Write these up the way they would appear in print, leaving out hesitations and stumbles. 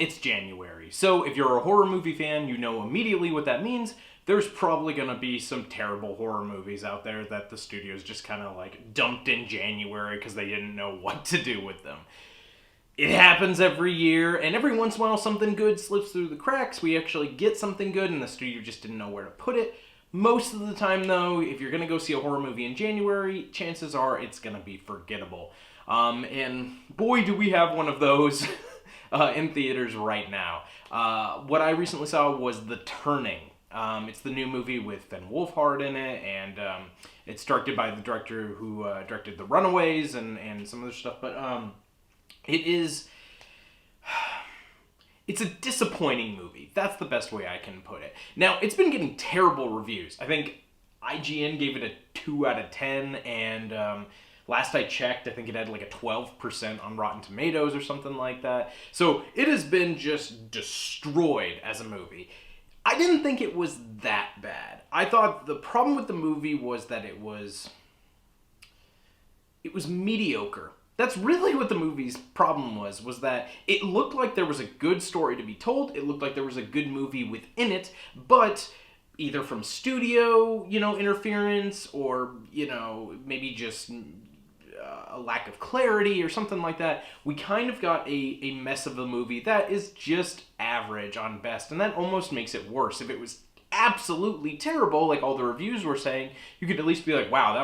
it's January. So if you're a horror movie fan, you know immediately what that means. There's probably going to be some terrible horror movies out there that the studios just kind of like dumped in January because they didn't know what to do with them. It happens every year, and every once in a while something good slips through the cracks. We actually get something good, and the studio just didn't know where to put it. Most of the time, though, if you're going to go see a horror movie in January, chances are it's going to be forgettable. And boy, do we have one of those in theaters right now. What I recently saw was The Turning. It's the new movie with Finn Wolfhard in it, and it's directed by the director who directed The Runaways and some other stuff, but it's a disappointing movie. That's the best way I can put it. Now, it's been getting terrible reviews. I think IGN gave it a 2 out of 10, and last I checked, I think it had like a 12% on Rotten Tomatoes or something like that. So it has been just destroyed as a movie. I didn't think it was that bad. I thought the problem with the movie was that it was mediocre. That's really what the movie's problem was that it looked like there was a good story to be told. It looked like there was a good movie within it, but either from studio, interference, or, maybe just a lack of clarity or something like that, we kind of got a mess of a movie that is just average on best, and that almost makes it worse. If it was absolutely terrible, like all the reviews were saying, you could at least be like, wow,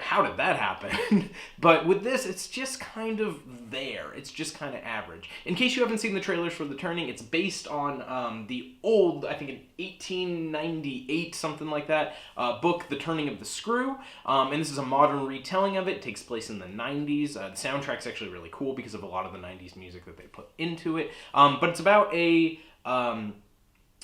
how did that happen? But with this, it's just kind of there. It's just kind of average. In case you haven't seen the trailers for The Turning, it's based on the old, I think in 1898, something like that, book, The Turning of the Screw. And this is a modern retelling of it. It takes place in the 90s. The soundtrack's actually really cool because of a lot of the 90s music that they put into it. But it's about in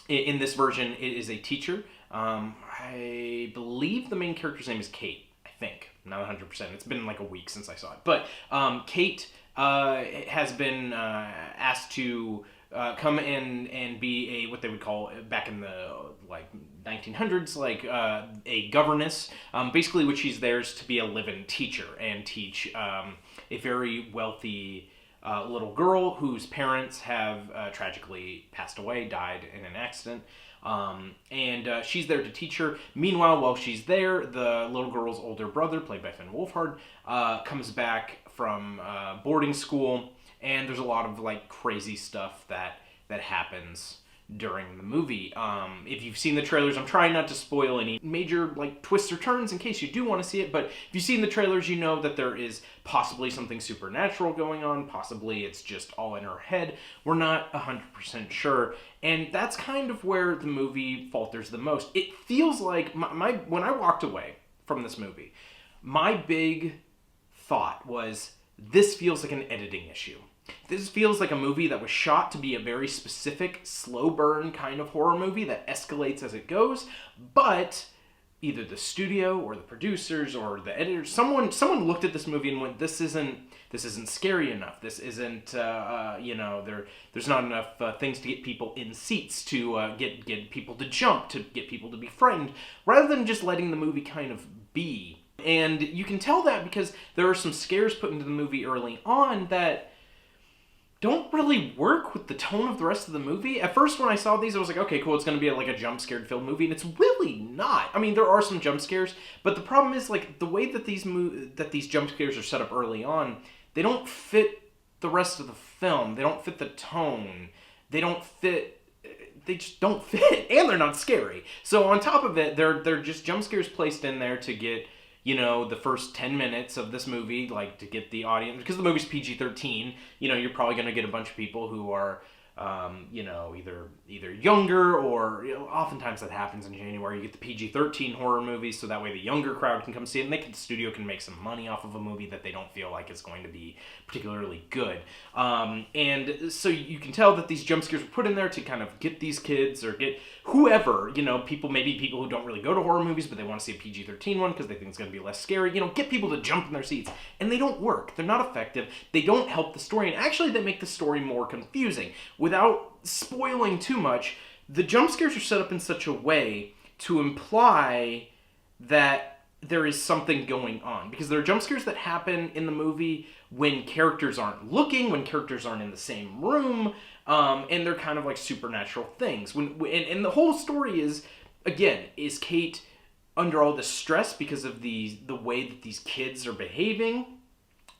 this version, it is a teacher. I believe the main character's name is Kate. Think. Not 100%. It's been like a week since I saw it. But Kate has been asked to come in and be what they would call, back in the 1900s, a governess. Basically what she's there is to be a live-in teacher and teach a very wealthy little girl whose parents have tragically passed away, died in an accident. And she's there to teach her. Meanwhile, while she's there, the little girl's older brother, played by Finn Wolfhard, comes back from boarding school, and there's a lot of crazy stuff that happens during the movie. If you've seen the trailers, I'm trying not to spoil any major twists or turns in case you do want to see it, but if you've seen the trailers, you know that there is possibly something supernatural going on, possibly it's just all in her head. We're not 100% sure, and that's kind of where the movie falters the most. It feels like, when I walked away from this movie, my big thought was, this feels like an editing issue. This feels like a movie that was shot to be a very specific, slow burn kind of horror movie that escalates as it goes, but either the studio or the producers or the editors, someone looked at this movie and went, this isn't scary enough. This isn't, there's not enough things to get people in seats, to get people to jump, to get people to be frightened, rather than just letting the movie kind of be. And you can tell that because there are some scares put into the movie early on that don't really work with the tone of the rest of the movie. At first, when I saw these, I was like, okay, cool, it's going to be like a jump-scared-filled movie, and it's really not. I mean, there are some jump scares, but the problem is, the way that these jump scares are set up early on, they don't fit the rest of the film. They don't fit the tone. They just don't fit, and they're not scary. So on top of it, they're just jump scares placed in there to get the first 10 minutes of this movie, to get the audience, because the movie's PG-13, you're probably going to get a bunch of people who are, either younger, or, oftentimes that happens in January. You get the PG-13 horror movies, so that way the younger crowd can come see it, and the studio can make some money off of a movie that they don't feel like is going to be particularly good. And so you can tell that these jump scares were put in there to kind of get these kids, or get whoever, people who don't really go to horror movies, but they want to see a PG-13 one because they think it's going to be less scary, get people to jump in their seats. And they don't work. They're not effective. They don't help the story, and actually they make the story more confusing. Without spoiling too much, the jump scares are set up in such a way to imply that there is something going on, because there are jump scares that happen in the movie when characters aren't looking, when characters aren't in the same room, and they're kind of like supernatural things. And the whole story is, again, is Kate under all this stress because of the way that these kids are behaving,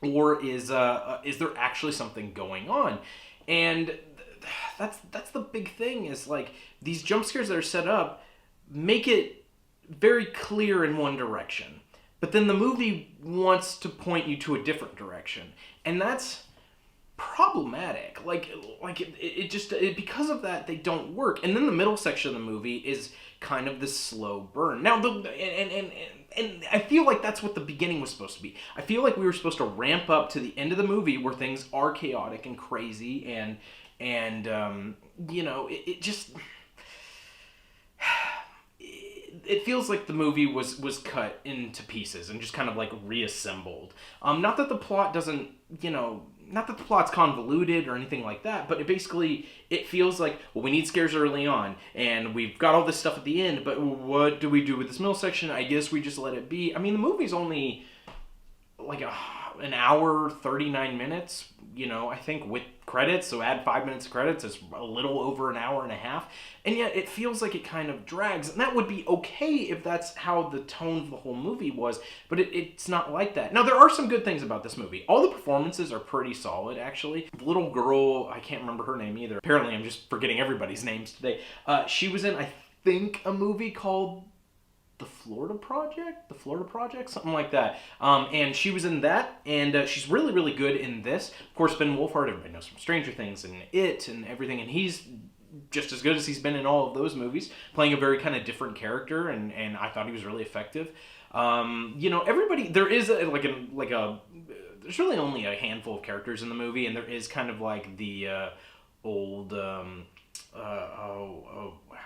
or is there actually something going on? And that's the big thing, is like these jump scares that are set up make it very clear in one direction, but then the movie wants to point you to a different direction, and that's problematic. It just because of that, they don't work. And then the middle section of the movie is kind of this slow burn. Now and I feel like that's what the beginning was supposed to be. I feel like we were supposed to ramp up to the end of the movie where things are chaotic and crazy, and it just it feels like the movie was cut into pieces and just kind of like reassembled. Not that the plot doesn't, not that the plot's convoluted or anything like that, but it feels like, well, we need scares early on, and we've got all this stuff at the end, but what do we do with this middle section? I guess we just let it be. I mean, the movie's only like an hour, 39 minutes, I think, with credits, so add 5 minutes of credits, it's a little over an hour and a half, and yet it feels like it kind of drags, and that would be okay if that's how the tone of the whole movie was, but it's not like that. Now, there are some good things about this movie. All the performances are pretty solid, actually. The little girl, I can't remember her name either. Apparently, I'm just forgetting everybody's names today. She was in, I think, a movie called The Florida Project, something like that. And she was in that, and she's really, really good in this. Of course, Ben Wolfhard, everybody knows from Stranger Things and It and everything, and he's just as good as he's been in all of those movies, playing a very kind of different character, and I thought he was really effective. Everybody, there is there's really only a handful of characters in the movie, and there is kind of like the old, how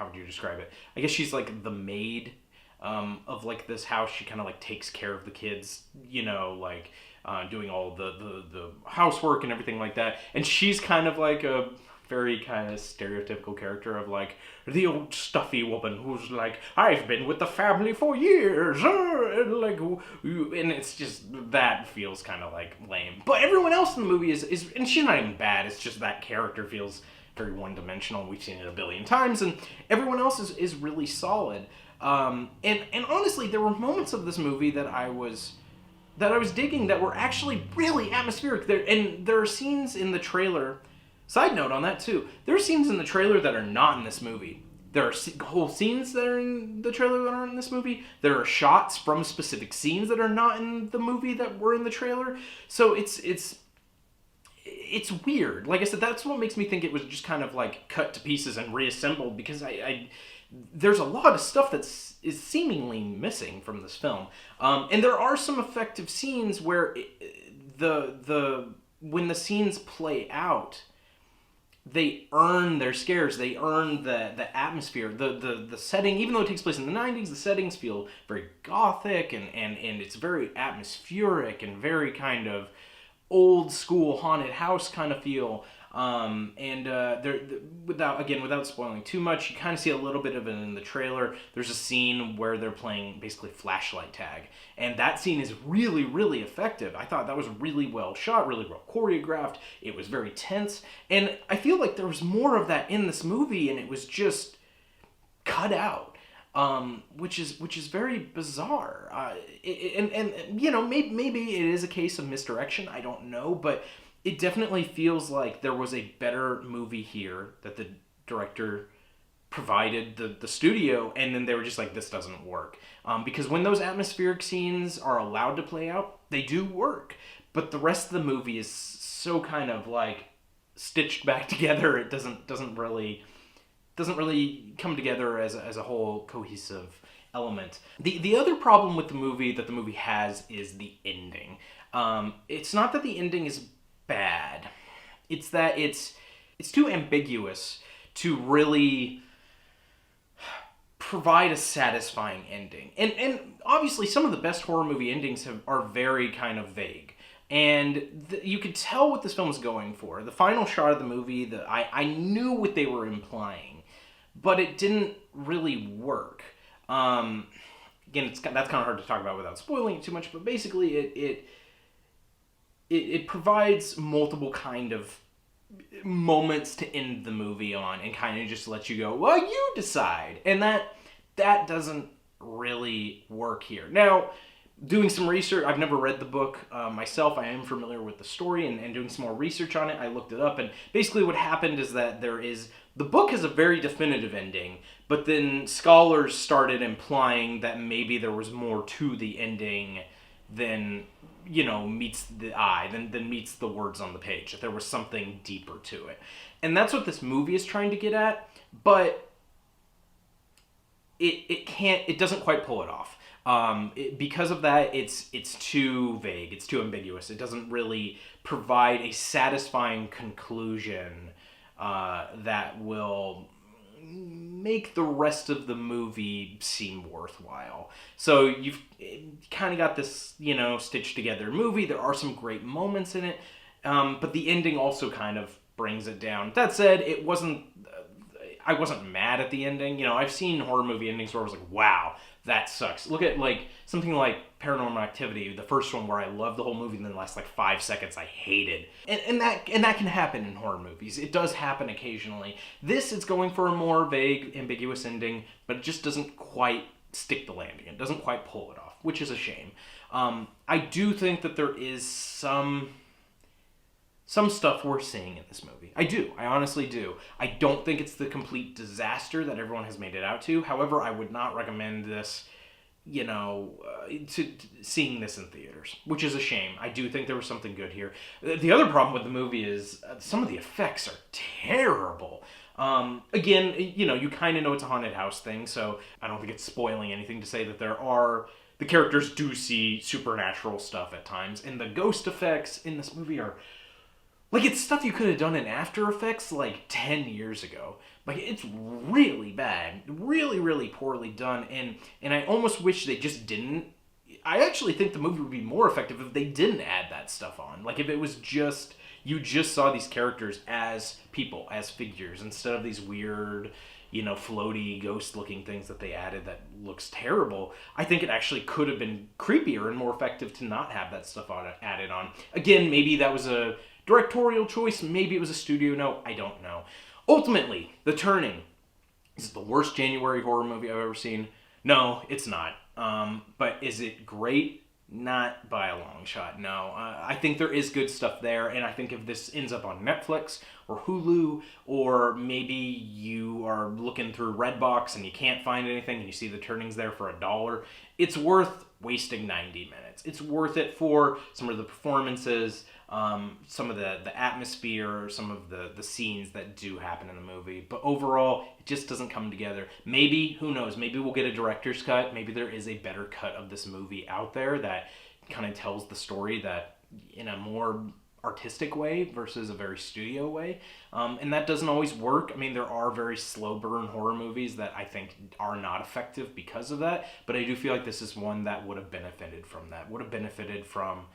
would you describe it? I guess she's like the maid of like this house. She kind of like takes care of the kids, doing all the housework and everything like that. And she's kind of like a very kind of stereotypical character of like the old stuffy woman who's like, I've been with the family for years, and it's just, that feels kind of like lame. But everyone else in the movie is, and she's not even bad. It's just that character feels very one-dimensional. We've seen it a billion times, and everyone else is really solid. And honestly, there were moments of this movie that I was digging that were actually really atmospheric. There are scenes in the trailer. Side note on that too. There are scenes in the trailer that are not in this movie. There are whole scenes that are in the trailer that aren't in this movie. There are shots from specific scenes that are not in the movie that were in the trailer. So it's weird. Like I said, that's what makes me think it was just kind of like cut to pieces and reassembled, because there's a lot of stuff is seemingly missing from this film. And there are some effective scenes where when the scenes play out, they earn their scares. They earn the atmosphere, the setting. Even though it takes place in the 90s, the settings feel very gothic, and it's very atmospheric and very kind of old school haunted house kind of feel. Without spoiling too much, you kind of see a little bit of it in the trailer. There's a scene where they're playing basically flashlight tag, and that scene is really, really effective. I thought that was really well shot, really well choreographed. It was very tense, and I feel like there was more of that in this movie, and it was just cut out, which is very bizarre. Maybe it is a case of misdirection. I don't know, but it definitely feels like there was a better movie here that the director provided the studio, and then they were just like, this doesn't work. Because when those atmospheric scenes are allowed to play out, they do work. But the rest of the movie is so kind of like stitched back together. It doesn't really come together as a whole cohesive element. The other problem with the movie that the movie has is the ending. It's not that the ending is bad. It's that it's too ambiguous to really provide a satisfying ending. And obviously some of the best horror movie endings are very kind of vague. And you could tell what this film was going for. The final shot of the movie, I knew what they were implying, but it didn't really work. again, that's kind of hard to talk about without spoiling it too much, but basically it provides multiple kind of moments to end the movie on and kind of just let you go, well, you decide. And that doesn't really work here. Now, doing some research, I've never read the book myself. I am familiar with the story, and doing some more research on it, I looked it up, and basically what happened is that the book has a very definitive ending, but then scholars started implying that maybe there was more to the ending than, meets the eye, than meets the words on the page, that there was something deeper to it. And that's what this movie is trying to get at, but it doesn't quite pull it off. Because of that, it's too vague, it's too ambiguous. It doesn't really provide a satisfying conclusion that will make the rest of the movie seem worthwhile. So you've kind of got this, stitched together movie. There are some great moments in it, but the ending also kind of brings it down. That said, I wasn't mad at the ending. I've seen horror movie endings where I was like, wow, that sucks. Look at something like Paranormal Activity, the first one, where I loved the whole movie, and then the last 5 seconds I hated. And that can happen in horror movies. It does happen occasionally. This is going for a more vague, ambiguous ending, but it just doesn't quite stick the landing. It doesn't quite pull it off, which is a shame. I do think that there is some stuff we're seeing in this movie. I do. I honestly do. I don't think it's the complete disaster that everyone has made it out to. However, I would not recommend this, to seeing this in theaters, which is a shame. I do think there was something good here. The other problem with the movie is some of the effects are terrible. Again, you kind of know it's a haunted house thing, so I don't think it's spoiling anything to say that the characters do see supernatural stuff at times, and the ghost effects in this movie are... it's stuff you could have done in After Effects 10 years ago. It's really bad. Really, really poorly done. And I almost wish they just didn't. I actually think the movie would be more effective if they didn't add that stuff on. If it was just... you just saw these characters as people, as figures, instead of these weird, floaty, ghost-looking things that they added that looks terrible. I think it actually could have been creepier and more effective to not have that stuff added on. Again, maybe that was a directorial choice, maybe it was a studio note, I don't know. Ultimately, The Turning is the worst January horror movie I've ever seen. No, it's not. But is it great? Not by a long shot, no. I think there is good stuff there, and I think if this ends up on Netflix or Hulu, or maybe you are looking through Redbox and you can't find anything and you see The Turning's there for $1, it's worth wasting 90 minutes. It's worth it for some of the performances, some of the atmosphere, some of the scenes that do happen in the movie. But overall, it just doesn't come together. Maybe, who knows, maybe we'll get a director's cut. Maybe there is a better cut of this movie out there that kind of tells the story that in a more artistic way versus a very studio way. And that doesn't always work. I mean, there are very slow burn horror movies that I think are not effective because of that. But I do feel like this is one that would have benefited from that. Would have benefited from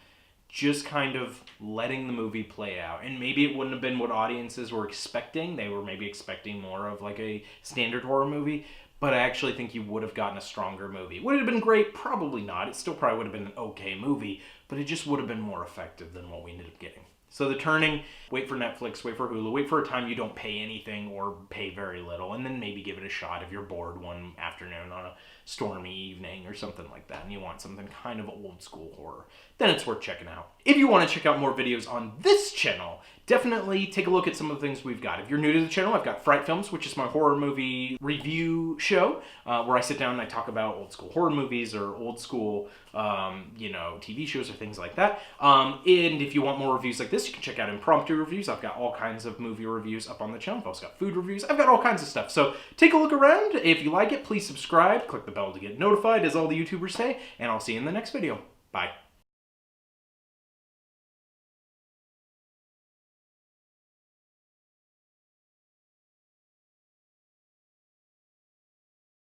just kind of letting the movie play out. And maybe it wouldn't have been what audiences were expecting. They were maybe expecting more of a standard horror movie. But I actually think you would have gotten a stronger movie. Would it have been great? Probably not. It still probably would have been an okay movie. But it just would have been more effective than what we ended up getting. So The Turning, wait for Netflix, wait for Hulu, wait for a time you don't pay anything or pay very little, and then maybe give it a shot if you're bored one afternoon on a stormy evening or something like that, and you want something kind of old school horror. Then it's worth checking out. If you want to check out more videos on this channel, definitely take a look at some of the things we've got. If you're new to the channel, I've got Fright Films, which is my horror movie review show, where I sit down and I talk about old school horror movies or old school, TV shows or things like that. And if you want more reviews like this, you can check out Impromptu reviews. I've got all kinds of movie reviews up on the channel. I've also got food reviews. I've got all kinds of stuff. So take a look around. If you like it, please subscribe. Click the bell to get notified, as all the YouTubers say. And I'll see you in the next video. Bye.